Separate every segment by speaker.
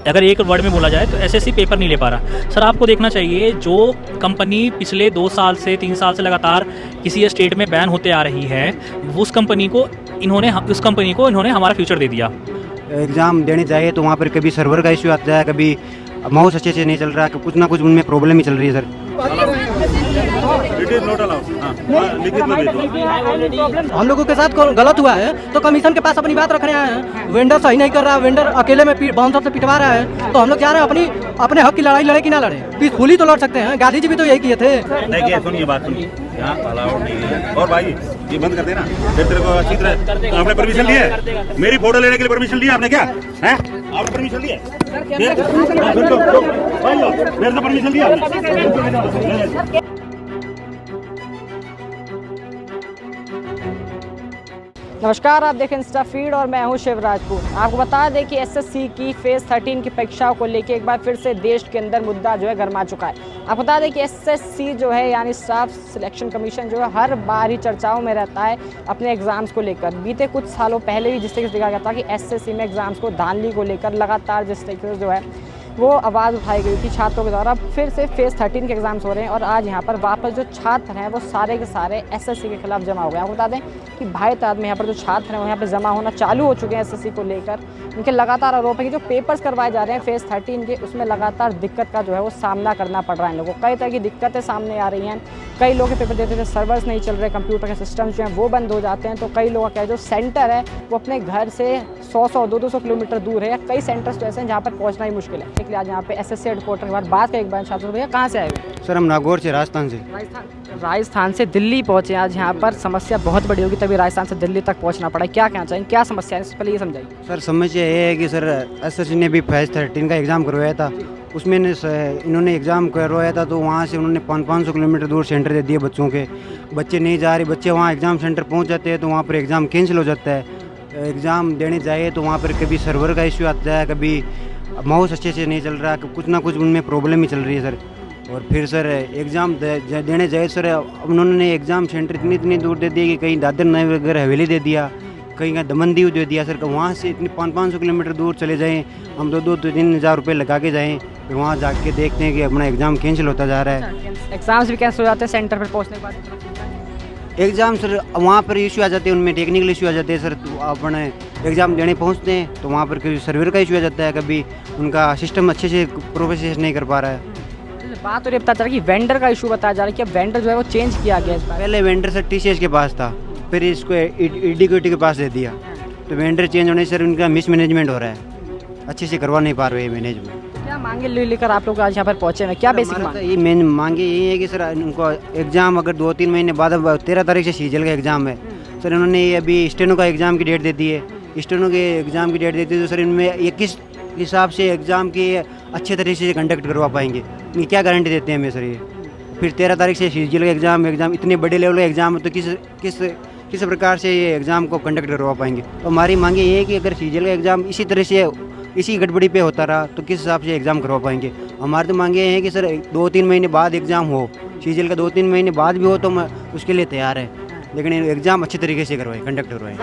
Speaker 1: अगर एक वर्ड में बोला जाए तो एसएससी पेपर नहीं ले पा रहा। सर आपको देखना चाहिए, जो कंपनी पिछले 2 साल से 3 साल से लगातार किसी स्टेट में बैन होते आ रही है, उस कंपनी को इन्होंने हमारा फ्यूचर दे दिया।
Speaker 2: एग्ज़ाम देने चाहिए तो वहाँ पर कभी सर्वर का इश्यू आता है, कभी माउस अच्छे से नहीं चल रहा, कुछ ना कुछ उनमें प्रॉब्लम ही चल रही है सर।
Speaker 3: हम लोगों के साथ गलत हुआ है तो कमीशन के पास अपनी बात रखने आए हैं। वेंडर सही नहीं कर रहा, वेंडर अकेले में बाउंसर से पिटवा रहा है, तो हम लोग चाह रहे हैं अपने हक की लड़ाई लड़े कि ना लड़े, पीसफुली तो लड़ सकते हैं। गांधी जी भी तो यही किए थे।
Speaker 4: देखिए सुनिए बात सुनिए, यहाँ अलाउड नहीं है। और भाई ये बंद कर देना, फिर तेरे को अच्छी तरह आपने परमिशन ली है, मेरी फोटो लेने के लिए परमिशन लिया आपने क्या है? आपने परमिशन लिया मेरे से परमिशन लिया आपने?
Speaker 5: नमस्कार, आप देखें इंस्टा फीड और मैं हूं शिवराजपुर। आपको बता दें कि एसएससी की फेज़ 13 की परीक्षाओं को लेकर एक बार फिर से देश के अंदर मुद्दा जो है गर्मा चुका है। आपको बता दें कि एसएससी जो है यानी स्टाफ सिलेक्शन कमीशन जो है हर बार ही चर्चाओं में रहता है अपने एग्ज़ाम्स को लेकर। बीते कुछ सालों पहले भी जिस तरीके से देखा गया था कि एसएससी में एग्ज़ाम्स को धांधली को लेकर लगातार जिस तरीके से जो है वो आवाज़ उठाई गई थी छात्रों के द्वारा, फिर से फेज़ 13 के एग्ज़ाम्स हो रहे हैं और आज यहाँ पर वापस जो छात्र हैं वो सारे के सारे एसएससी के खिलाफ जमा हो गए। आपको बता दें कि भाई तादाद में यहाँ पर जो छात्र हैं वो यहाँ पर जमा होना चालू हो चुके हैं एसएससी को लेकर। उनके लगातार आरोप है कि जो पेपर्स करवाए जा रहे हैं फेज़ 13 के, उसमें लगातार दिक्कत का जो है वो सामना करना पड़ रहा है इन लोगों को। कई तरह की दिक्कतें सामने आ रही हैं। कई लोग पेपर देते थे, सर्वर्स नहीं चल रहे, कंप्यूटर के सिस्टम्स जो हैं वो बंद हो जाते हैं। तो कई लोगों का जो सेंटर है वो अपने घर से 100-100, 200 किलोमीटर दूर है, या कई सेंटर्स तो ऐसे हैं जहाँ पर पहुँचना ही मुश्किल है। इसलिए आज यहाँ पे एसएससी हेडक्वार्टर के बाद बात करें एक बार छात्रों, भैया कहाँ से आए हुए?
Speaker 2: सर हम नागौर से, राजस्थान से।
Speaker 5: राजस्थान से दिल्ली पहुँचे आज। यहाँ पर समस्या बहुत बड़ी होगी, तभी राजस्थान से दिल्ली तक पहुँचना पड़ा। क्या कहना चाहिए, क्या समस्या है, पहले ये समझाइए।
Speaker 2: सर समस्या ये है कि सर एसएससी ने भी फेज़ 13 का एग्ज़ाम करवाया था, उसमें इन्होंने एग्ज़ाम करवाया था तो वहाँ से उन्होंने 500 किलोमीटर दूर सेंटर दे दिए बच्चों के। बच्चे नहीं जा रहे, बच्चे वहाँ एग्ज़ाम सेंटर पहुँच जाते हैं तो वहाँ पर एग्ज़ाम कैंसिल हो जाता है। एग्ज़ाम देने जाए तो वहाँ पर कभी सर्वर का इश्यू आता है, कभी माउस अच्छे से नहीं चल रहा, कुछ ना कुछ उनमें प्रॉब्लम ही चल रही है सर। और फिर सर एग्ज़ाम देने जाए सर उन्होंने एग्ज़ाम सेंटर इतनी दूर दे दिए कि कहीं दादर नगर हवेली दे दिया, कहीं का दमन दीव दे दिया सर। वहाँ से इतनी 500 किलोमीटर दूर चले जाएँ, हम 2-3 हज़ार रुपये लगा के जाएँ, फिर वहाँ जाके देखते हैं कि अपना एग्ज़ाम कैंसिल होता जा रहा है।
Speaker 5: एग्ज़ाम्स भी कैंसिल हो जाते हैं सेंटर पर पहुँचने के बाद?
Speaker 2: एग्ज़ाम सर वहाँ पर इशू आ जाते हैं, उनमें टेक्निकल इशू आ जाते हैं सर। तो अपने एग्ज़ाम देने पहुँचते हैं तो वहाँ पर कभी सर्वर का इशू आ जाता है, कभी उनका सिस्टम अच्छे से प्रोसेस नहीं कर पा रहा है।
Speaker 5: बात तो ये पता चला कि वेंडर का इशू बताया जा रहा है कि अब वेंडर जो है वो चेंज किया गया है।
Speaker 2: पहले वेंडर सर टीसीएस के पास था, फिर इसको ईडीक्यूटी के पास दे दिया, तो वेंडर चेंज होने से सर उनका मिसमैनेजमेंट हो रहा है, अच्छे से करवा नहीं पा रहे मैनेजमेंट।
Speaker 5: क्या मांगे लेकर आप लोग आज यहाँ पर पहुँचे हैं, क्या बेसिक मांग?
Speaker 2: ये मेन मांगे यही है कि सर उनको एग्ज़ाम अगर 2-3 महीने बाद, 13 तारीख से सीजीएल का एग्ज़ाम है सर, इन्होंने अभी स्टेनो का एग्ज़ाम की डेट दे दी है। स्टेनो के एग्ज़ाम की डेट देती है तो सर इनमें ये किस हिसाब से एग्ज़ाम की अच्छे तरीके से कंडक्ट करवा पाएंगे, ये क्या गारंटी देते हैं हमें सर ये? फिर 13 तारीख से सीजीएल का एग्ज़ाम इतने बड़े लेवल का एग्ज़ाम है तो किस प्रकार से ये एग्ज़ाम को कंडक्ट करवा पाएंगे? तो हमारी मांगे ये है कि अगर सीजीएल का एग्ज़ाम इसी तरह से इसी गड़बड़ी पे होता रहा तो किस हिसाब से एग्ज़ाम करवा पाएंगे? हमारे तो मांगे हैं कि सर 2-3 महीने बाद एग्ज़ाम हो, सीजीएल का 2-3 महीने बाद भी हो तो मैं उसके लिए तैयार है, लेकिन एग्ज़ाम अच्छे तरीके से करवाएं, कंडक्ट करवाएं।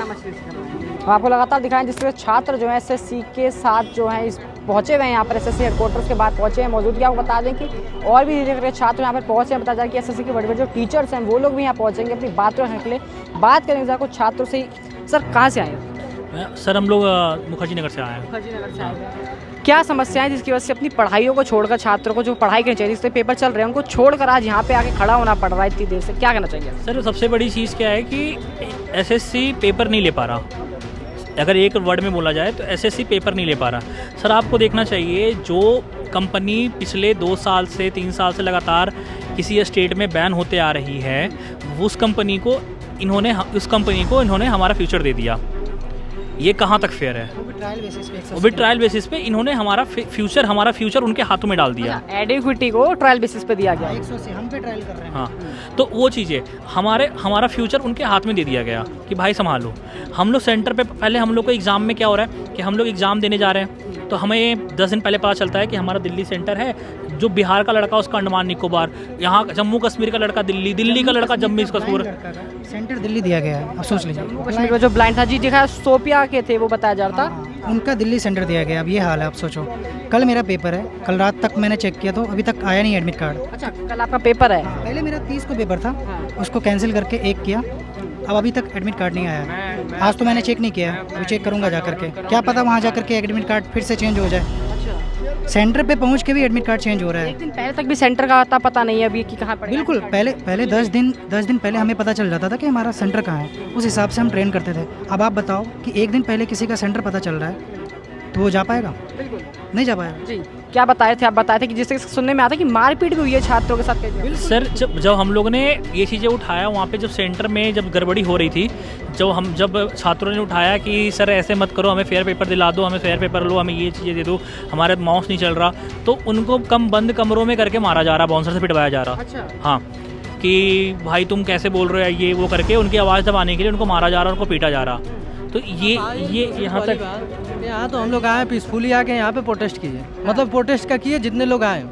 Speaker 5: हम आपको लगातार दिखाएं जिस तरह छात्र जो है एसएससी के साथ जो है पहुँचे हुए हैं यहाँ पर, एसएससी हेडक्वार्टर्स के बाद पहुँचे हैं। मौजूदगी आपको बता दें कि और भी धीरे छात्र यहाँ पर पहुँचे हैं। बताया जा रहा है कि एसएससी के बड़े-बड़े जो टीचर्स हैं वो लोग भी यहाँ पहुँचेंगे अपनी बात रखने के लिए। बात करेंगे कुछ छात्रों से। सर कहाँ से आए हैं?
Speaker 1: सर हम लोग मुखर्जी नगर से आए हैं।
Speaker 5: मुखर्जी नगर से आए हैं। क्या समस्याएं जिसकी वजह से अपनी पढ़ाइयों को छोड़कर छात्रों को जो पढ़ाई करनी चाहिए, जिससे पेपर चल रहे हैं उनको छोड़कर आज यहाँ पे आके खड़ा होना पड़ रहा है इतनी देर से, क्या कहना चाहिए?
Speaker 1: सर सबसे बड़ी चीज़ क्या है कि एसएससी पेपर नहीं ले पा रहा। अगर एक वर्ड में बोला जाए तो एसएससी पेपर नहीं ले पा रहा। सर आपको देखना चाहिए, जो कंपनी पिछले 2 साल से 3 साल से लगातार किसी स्टेट में बैन होते आ रही है, उस कंपनी को इन्होंने हमारा फ्यूचर दे दिया। ये कहाँ तक फेयर है? वो भी ट्रायल बेसिस पे इन्होंने हमारा फ्यूचर उनके हाथों में डाल दिया।
Speaker 5: एडिक्विटी को ट्रायल बेसिस पे दिया गया,
Speaker 3: 100 से हम पे ट्रायल कर रहे हैं।
Speaker 1: हाँ, तो वो चीज़ें हमारा फ्यूचर उनके हाथ में दे दिया गया कि भाई संभालो। हम लोग सेंटर पे पहले हम लोग को एग्ज़ाम में क्या हो रहा है कि हम लोग एग्ज़ाम देने जा रहे हैं तो हमें 10 दिन पहले पता चलता है कि हमारा दिल्ली सेंटर है, जो बिहार का लड़का उसका अंडमान निकोबार, यहाँ जम्मू कश्मीर का लड़का दिल्ली का लड़का जम्मू कश्मीर,
Speaker 3: सेंटर दिल्ली दिया गया है। अब सोच लीजिए
Speaker 5: जम्मू कश्मीर में जो ब्लाइंड था जी दिखा सोपिया के थे वो बताया जा रहा था।
Speaker 6: उनका दिल्ली सेंटर दिया गया। अब ये हाल है, आप सोचो कल मेरा पेपर है, कल रात तक मैंने चेक किया तो अभी तक आया नहीं एडमिट कार्ड।
Speaker 5: अच्छा, कल आपका पेपर है।
Speaker 6: पहले मेरा 30 को पेपर था, उसको कैंसिल करके 1 किया, अब अभी तक एडमिट कार्ड नहीं आया। आज तो मैंने चेक नहीं किया, अभी चेक करूँगा जा करके, क्या पता वहाँ जा करके एडमिट कार्ड फिर से चेंज हो जाए। सेंटर पे पहुँच के भी एडमिट कार्ड चेंज हो रहा है।
Speaker 5: एक दिन पहले तक भी सेंटर का आता पता नहीं है अभी कि कहाँ पड़ेगा।
Speaker 6: बिल्कुल, पहले 10 दिन पहले हमें पता चल जाता था कि हमारा सेंटर कहाँ है, उस हिसाब से हम ट्रेन करते थे। अब आप बताओ कि एक दिन पहले किसी का सेंटर पता चल रहा है तो वो जा पाएगा?
Speaker 5: बिल्कुल
Speaker 6: नहीं जा पाएगा।
Speaker 5: जी, क्या बताए थे आप? बताए थे कि जिससे सुनने में आता है कि मारपीट भी हुई है छात्रों के साथ।
Speaker 1: सर जब हम लोगों ने ये चीज़ें उठाया वहाँ पे, जब सेंटर में जब गड़बड़ी हो रही थी, जब छात्रों ने उठाया कि सर ऐसे मत करो, हमें फेयर पेपर दिला दो, हमें फेयर पेपर लो, हमें ये चीज़ें दे दो, हमारा माउस नहीं चल रहा, तो उनको बंद कमरों में करके मारा जा रहा, बाउंसर से पिटवाया जा रहा।
Speaker 5: अच्छा।
Speaker 1: हाँ, कि भाई तुम कैसे बोल रहे हो ये वो करके उनकी आवाज़ दबाने के लिए उनको मारा जा रहा, उनको पीटा जा रहा। तो ये यहाँ तक
Speaker 3: यहाँ तो हम लोग आए पीसफुली, आके यहाँ पे प्रोटेस्ट किए, मतलब प्रोटेस्ट का किए, जितने लोग आए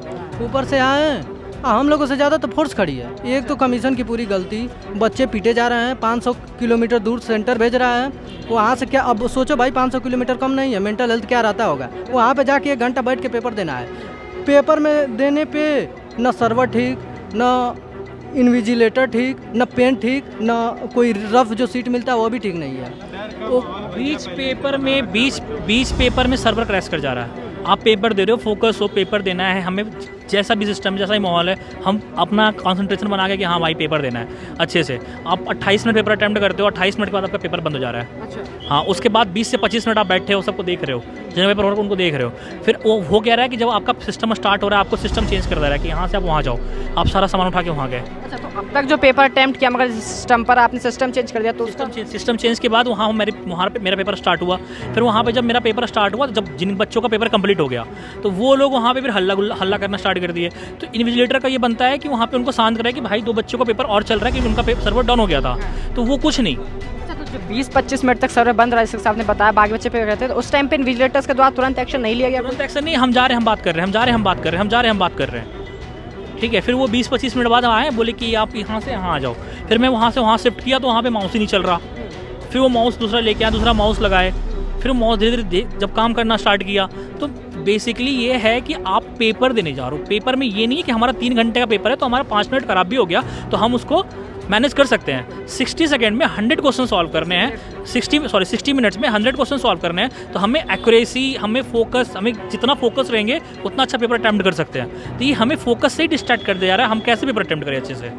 Speaker 3: ऊपर से आए हैं, हम लोगों से ज़्यादा तो फोर्स खड़ी है। एक तो कमीशन की पूरी गलती, बच्चे पीटे जा रहे हैं, 500 किलोमीटर दूर सेंटर भेज रहा है, वहाँ से क्या, अब सोचो भाई 500 किलोमीटर कम नहीं है, मेंटल हेल्थ क्या रहता होगा, वहाँ पे जाके 1 घंटा बैठ के पेपर देना है। पेपर में देने पे न सर्वर ठीक, न इन्विजिलेटर ठीक, न पेन ठीक, न कोई रफ जो सीट मिलता है वो भी ठीक नहीं है।
Speaker 1: वो बीच पेपर में सर्वर क्रैश कर जा रहा है। आप पेपर दे रहे हो, फोकस हो, पेपर देना है हमें, जैसा भी सिस्टम जैसा ही माहौल है, हम अपना कंसंट्रेशन बना के कि हाँ भाई पेपर देना है अच्छे से। आप 28 मिनट पेपर अटैम्प्ट करते हो, 28 मिनट के बाद आपका पेपर बंद हो जा रहा है।
Speaker 5: अच्छा।
Speaker 1: हाँ, उसके बाद 20 से 25 मिनट आप बैठे हो, सबको देख रहे हो, जिन्हें पेपर हो रहा है उनको देख रहे हो। फिर वो हो कह रहा है कि जब आपका सिस्टम स्टार्ट हो रहा है, आपको सिस्टम चेंज कर दे रहा है कि यहाँ से आप वहाँ जाओ, आप सारा सामान उठा के वहाँ गए।
Speaker 5: अच्छा, तो अब तक जो पेपर अटेम्प्ट किया मगर सिस्टम पर आपने सिस्टम चेंज कर दिया तो उसका
Speaker 1: सिस्टम चेंज के बाद वहाँ पे मेरा पेपर स्टार्ट हुआ। फिर वहाँ पे जब मेरा पेपर स्टार्ट हुआ, जब जिन बच्चों का पेपर कंप्लीट हो गया तो वो लोग वहाँ पे फिर हल्ला करना स्टार्ट कर दिए। तो इन्विजिलेटर का ये बनता है कि वहाँ पे उनको शांत करे कि भाई 2 बच्चों का पेपर और चल रहा है, कि उनका सर्वर डाउन हो गया था, तो वो कुछ नहीं।
Speaker 5: अच्छा, तो जो 20-25 मिनट तक सर्वर बंद रहा है, जैसे आपने बताया, बाकी बच्चे पे रहते हैं, तो उस टाइम पे इन्विजिलेटर्स के द्वारा तुरंत एक्शन नहीं लिया गया?
Speaker 1: तुरंत एक्शन नहीं, हम जा रहे हैं, हम बात कर रहे हैं, हम जा रहे हैं, हम बात कर रहे हैं, हम जा रहे हैं, हम बात कर रहे हैं, ठीक है। फिर वो 20-25 मिनट बाद आए, बोले कि आप यहाँ से यहाँ आ जाओ। फिर मैं वहाँ से वहाँ शिफ्ट किया तो वहाँ पे माउस ही नहीं चल रहा। फिर वो माउस दूसरा लेके आया, दूसरा माउस लगाए, फिर वो माउस धीरे धीरे जब काम करना स्टार्ट किया। तो बेसिकली ये है कि आप पेपर देने जा रहे हो, पेपर में ये नहीं है कि हमारा 3 घंटे का पेपर है तो हमारा 5 मिनट खराब भी हो गया तो हम उसको मैनेज कर सकते हैं। 60 सेकेंड में 100 क्वेश्चन सॉल्व करने हैं, 60 मिनट्स में 100 क्वेश्चन सॉल्व करने हैं, तो हमें एक्यूरेसी, हमें फोकस, हमें जितना फोकस रहेंगे उतना अच्छा पेपर अटैम्प्ट कर सकते हैं। तो ये हमें फोकस से ही डिस्ट्रैक्ट कर दे जा रहा है, हम कैसे पेपर अटैम्प्ट करें अच्छे से।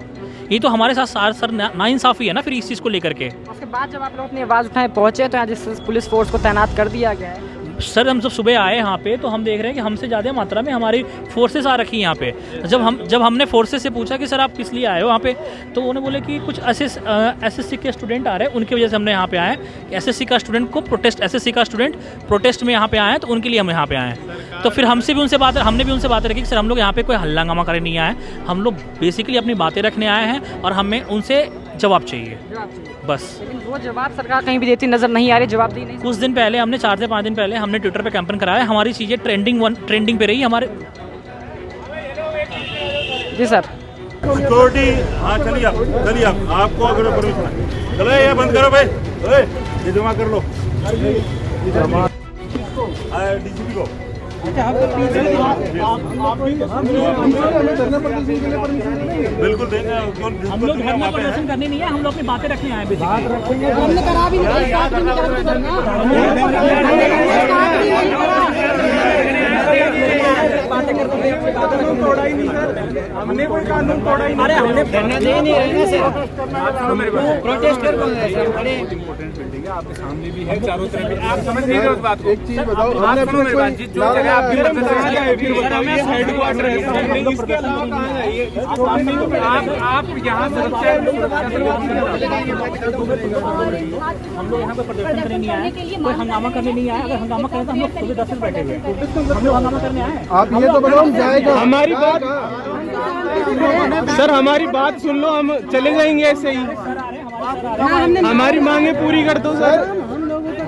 Speaker 1: ये तो हमारे साथ सर नाइंसाफ़ी है ना फिर इस चीज़ को लेकर के।
Speaker 5: उसके बाद जब आप लोग अपनी आवाज़ उठाए पहुँचे तो यहाँ जिस पुलिस फोर्स को तैनात कर दिया गया है।
Speaker 1: सर हम जब सुबह आए यहाँ पे तो हम देख रहे हैं कि हमसे ज़्यादा मात्रा में हमारी फोर्सेस आ रखी हैं यहाँ पे। जब हमने फोर्सेस से पूछा कि सर आप किस लिए आए हो वहाँ पे, तो उन्होंने बोले कि कुछ एसएससी के स्टूडेंट आ रहे हैं, उनकी वजह से हमने यहाँ पे आए हैं। एसएससी का स्टूडेंट प्रोटेस्ट में यहाँ पे आए हैं, तो उनके लिए हम यहाँ पे आए हैं। तो फिर हमने भी उनसे बातें रखी कि सर हम लोग यहाँ पे कोई हल्ला करने नहीं आए, हम लोग बेसिकली अपनी बातें रखने आए हैं और हमें उनसे जवाब चाहिए बस।
Speaker 5: लेकिन वो जवाब सरकार कहीं भी देती नजर नहीं आ रही, जवाब दी नहीं।
Speaker 1: कुछ दिन पहले हमने 4 से 5 दिन पहले हमने ट्विटर पे कैंपेन कराया, हमारी चीज़ें ट्रेंडिंग पे रही हमारे।
Speaker 5: जी सर।
Speaker 4: सिक्योरिटी, हाँ चलिए आप आपको अगर परमिशन है चलो ये बंद करो भाई, ये जमा कर लो डीजीपी को। बिल्कुल देंगे,
Speaker 1: हम लोग धरना प्रदर्शन करने नहीं है, हम लोग अपनी बातें रखने आए हैं।
Speaker 7: हमने करा भी नहीं,
Speaker 3: हमने कोई कानून तोड़ा ही नहीं। अरे हमने धरना दे नहीं रहे सर, प्रोटेस्ट कर रहे हैं सर। बड़े इम्पोर्टेंट बिल्डिंग है, आपके सामने भी है, चारों तरफ आप समझ नहीं रहे उस बात को। एक चीज बताओ, हमने अपने मेरी बात जिस जो जगह आपकी मदद कहाँ जाए, फिर हमें हेडक्वार्टर है, इसके अलावा कहाँ जाइए? आप यहाँ सुरक्षा
Speaker 1: हम लोग यहाँ पे प्रदर्शन करने नहीं आए, कोई हंगामा करने नहीं आए। अगर हंगामा करें तो हम लोग सुबह 10 बजे बैठे हुए, हम लोग हंगामा करने आए।
Speaker 7: आप ये तो बताओ जाएगा
Speaker 3: हमारी बात सर, हमारी बात सुन लो, हम चले जाएंगे ऐसे ही। हमारी मांगे पूरी कर दो सर।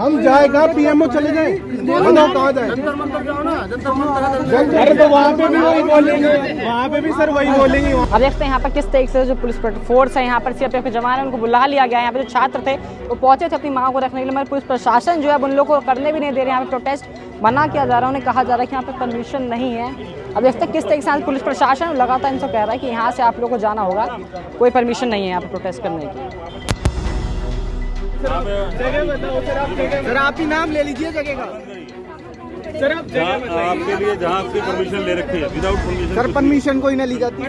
Speaker 7: हम जाएगा पीएमओ चले जाए, बताओ कहाँ जाए? अरे तो वहाँ पे भी वही बोलेंगे, वहाँ पे भी सर वही बोलेंगे।
Speaker 5: अब देखते हैं यहाँ पर किस तरीके से जो पुलिस फोर्स है यहाँ पर सीआरपीएफ के जवान है उनको बुला लिया गया है। यहाँ पे जो छात्र थे वो पहुंचे थे अपनी मांग को रखने के लिए, मगर पुलिस प्रशासन जो है उन लोगों को करने भी नहीं दे रहे। यहाँ पे प्रोटेस्ट मना किया जा रहा है, उन्हें कहा जा रहा है कि यहाँ पे परमिशन नहीं है। अब देखते हैं किस तरीके से पुलिस प्रशासन लगातार इनसे कह रहा है कि यहाँ से आप लोगों को जाना होगा, कोई परमिशन नहीं है यहाँ पे प्रोटेस्ट करने की।
Speaker 7: सर आप ही नाम ले लीजिए जगह का। सर आप
Speaker 4: आपके लिए जहाँ आपकी परमिशन ले रखी है विदाउट परमिशन,
Speaker 7: सर परमिशन कोई ना ली जाती।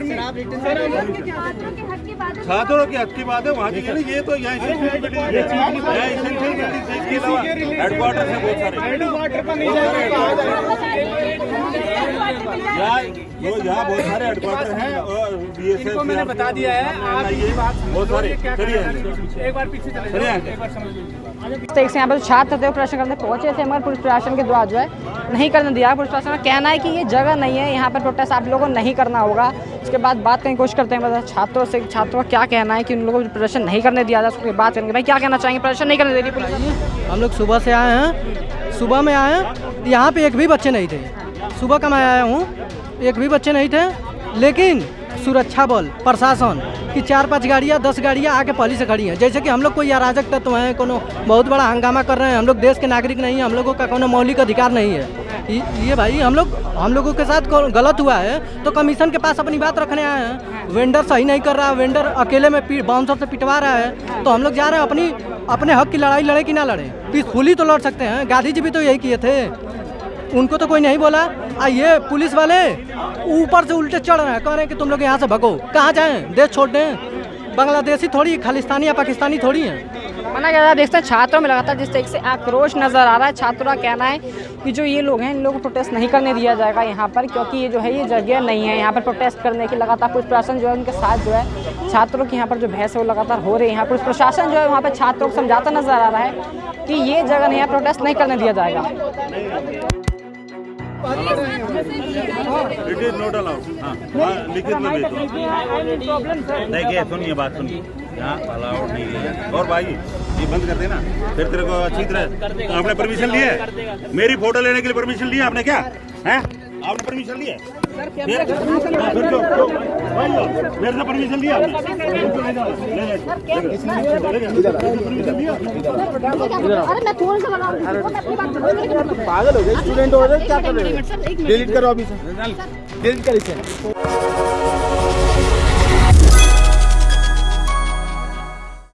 Speaker 4: छात्रों के हक की बात है वहाँ की, ये तो यहाँ हेडक्वार्टर है बहुत सारे,
Speaker 7: हेडक्वार्टर पर नहीं जाएगा।
Speaker 4: यहाँ बहुत सारे हेडक्वार्टर हैं और बीएसएफ को मैंने बता दिया है, बहुत सारे। चलिए एक बार पीछे चलिए।
Speaker 5: इस तरीके से यहाँ पर जो छात्र थे वो प्रदर्शन करने पहुंचे थे, मगर पुलिस प्रशासन के द्वारा जो है नहीं करने दिया। पुलिस प्रशासन का कहना है कि ये जगह नहीं है, यहाँ पर प्रोटेस्ट आप लोगों को नहीं करना होगा। उसके बाद बात करने की कोशिश करते हैं मतलब छात्रों से, छात्रों का क्या कहना है कि उन लोगों को प्रदर्शन नहीं करने दिया जाए। उसके बात करेंगे, भाई क्या कहना चाहेंगे, प्रदर्शन नहीं करने दे रही पुलिस?
Speaker 3: हम लोग सुबह से आए हैं, सुबह में आए हैं, यहाँ पे एक भी बच्चे नहीं थे। सुबह का मैं आया हूँ, एक भी बच्चे नहीं थे, लेकिन सुरक्षा बल प्रशासन की 4-5 गाड़ियाँ 10 गाड़ियाँ आके पहले से खड़ी हैं, जैसे कि हम लोग कोई अराजक तत्व हैं, कोनो बहुत बड़ा हंगामा कर रहे हैं। हम लोग देश के नागरिक नहीं हैं, हम लोगों का कोनो मौलिक अधिकार नहीं है। ये भाई हम लोगों के साथ गलत हुआ है तो कमीशन के पास अपनी बात रखने आए हैं। वेंडर सही नहीं कर रहा है, वेंडर अकेले में बाउंसर से पिटवा रहा है, तो हम लोग जा रहे हैं अपने हक की लड़ाई लड़े कि ना लड़े, पीसफुली तो लड़ सकते हैं। गांधी जी भी तो यही किए थे, उनको तो कोई नहीं बोला। ये पुलिस वाले ऊपर से उल्टे चढ़ रहे हैं, कह रहे हैं कि तुम लोग यहाँ से भगो। कहाँ जाएं, देश छोड़ दें? बांग्लादेशी थोड़ी, खालिस्तानी या पाकिस्तानी थोड़ी हैं।
Speaker 5: मना क्या देखते हैं छात्रों में लगातार जिस तरीके से आक्रोश नजर आ रहा है। छात्रों का कहना है कि जो ये लोग हैं इन लोगों को प्रोटेस्ट नहीं करने दिया जाएगा यहाँ पर, क्योंकि ये जो है ये जगह नहीं है यहाँ पर प्रोटेस्ट करने की। लगातार पुलिस प्रशासन जो है उनके साथ जो है छात्रों की यहाँ पर जो बहस है वो लगातार हो रही है। यहाँ पुलिस प्रशासन जो है वहाँ पर छात्रों को समझाता नजर आ रहा है कि ये जगह नहीं है, प्रोटेस्ट नहीं करने दिया जाएगा।
Speaker 4: It is not allowed. हाँ लिखित में भेज दो। देखिए सुनिए, बात सुनिए, यहाँ अलाउड नहीं है। और भाई ये बंद कर देना, फिर तेरे को अच्छी तरह आपने परमिशन ली है, मेरी फोटो लेने के लिए परमिशन लिया आपने क्या है? आपने परमिशन लिया मेरे से परमिशन लिया
Speaker 7: पागल हो गए, स्टूडेंट हो गए, क्या कर रहे हो? डिलीट करो अभी से, डिलीट कर इसे।